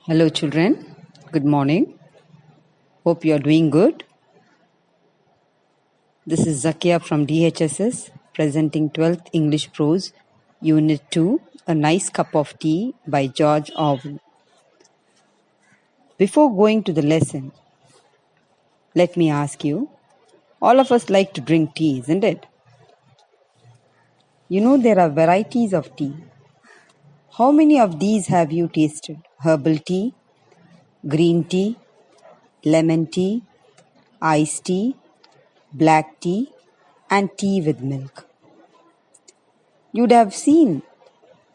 Hello, children. Good morning. Hope you are doing good. This is Zakia from DHSS presenting 12th English Prose, Unit 2, A Nice Cup of Tea by George Orwell. Before going to the lesson, let me ask you, all of us like to drink tea, isn't it? You know there are varieties of tea. How many of these have you tasted? Herbal tea, green tea, lemon tea, iced tea, black tea, and tea with milk. You'd have seen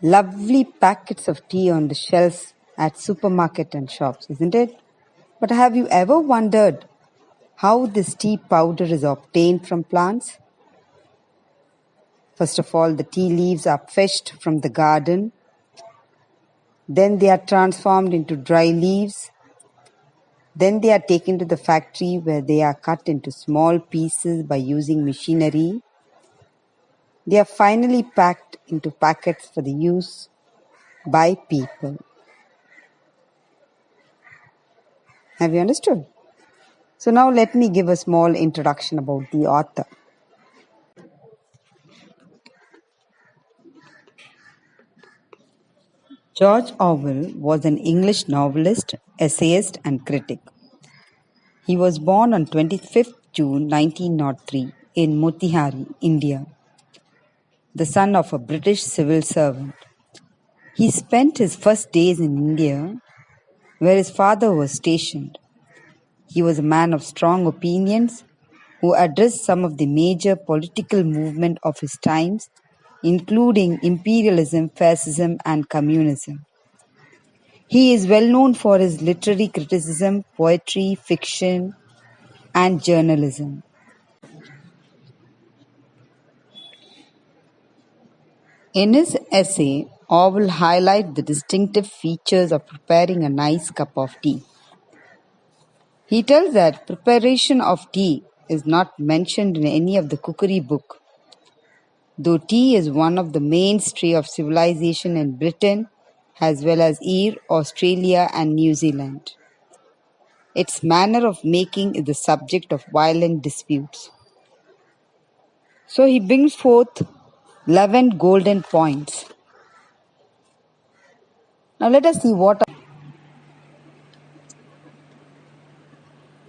lovely packets of tea on the shelves at supermarket and shops, isn't it? But have you ever wondered how this tea powder is obtained from plants? First of all, the tea leaves are fetched from the garden. Then they are transformed into dry leaves. Then they are taken to the factory where they are cut into small pieces by using machinery. They are finally packed into packets for the use by people. Have you understood? So now let me give a small introduction about the author. George Orwell was an English novelist, essayist and critic. He was born on 25th June 1903 in Motihari, India, the son of a British civil servant. He spent his first days in India, where his father was stationed. He was a man of strong opinions who addressed some of the major political movements of his times, including imperialism, fascism, and communism. He is well known for his literary criticism, poetry, fiction, and journalism. In his essay, Orwell highlights the distinctive features of preparing a nice cup of tea. He tells that preparation of tea is not mentioned in any of the cookery book. Though tea is one of the mainstay of civilization in Britain as well as Australia and New Zealand. Its manner of making is the subject of violent disputes. So he brings forth 11 golden points. Now let us see what.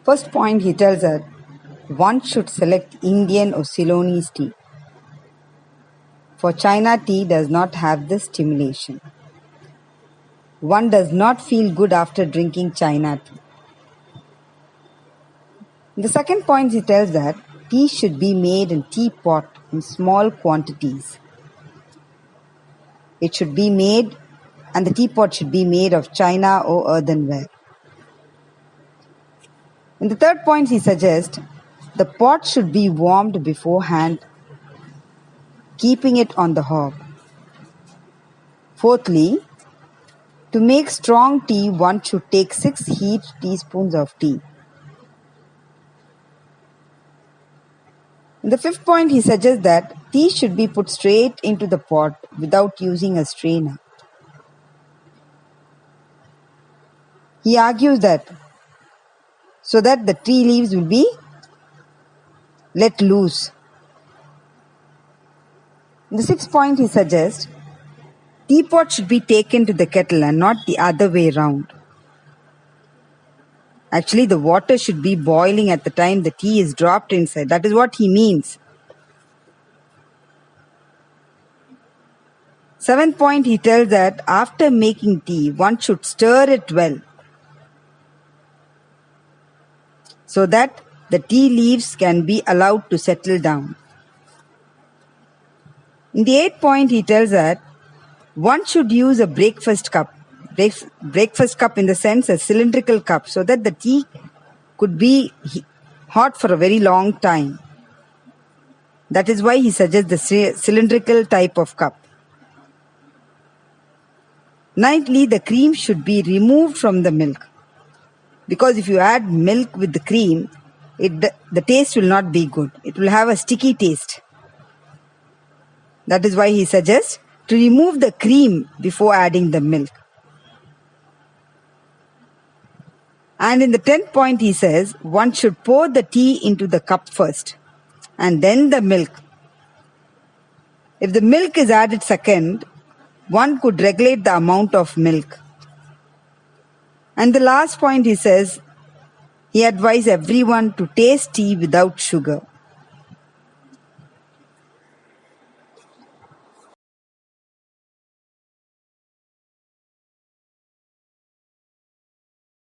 First point, he tells us one should select Indian or Ceylonese tea. For China tea does not have this stimulation. One does not feel good after drinking China tea. In the second point, he tells that tea should be made in teapot in small quantities. It should be made, and the teapot should be made of china or earthenware. In the third point, he suggests the pot should be warmed beforehand, keeping it on the hob. Fourthly, to make strong tea, one should take 6 heaped teaspoons of tea. In the fifth point, he suggests that tea should be put straight into the pot without using a strainer. He argues that so that the tea leaves will be let loose. In the sixth point, he suggests teapot should be taken to the kettle and not the other way round. Actually, the water should be boiling at the time the tea is dropped inside. That is what he means. Seventh point, he tells that after making tea, one should stir it well so that the tea leaves can be allowed to settle down. In the eighth point, he tells that one should use a breakfast cup. Breakfast cup in the sense a cylindrical cup so that the tea could be hot for a very long time. That is why he suggests the cylindrical type of cup. Ninthly, the cream should be removed from the milk. Because if you add milk with the cream, the taste will not be good. It will have a sticky taste. That is why he suggests to remove the cream before adding the milk. And in the 10th point, he says one should pour the tea into the cup first and then the milk. If the milk is added second, one could regulate the amount of milk. And the last point, he says he advised everyone to taste tea without sugar.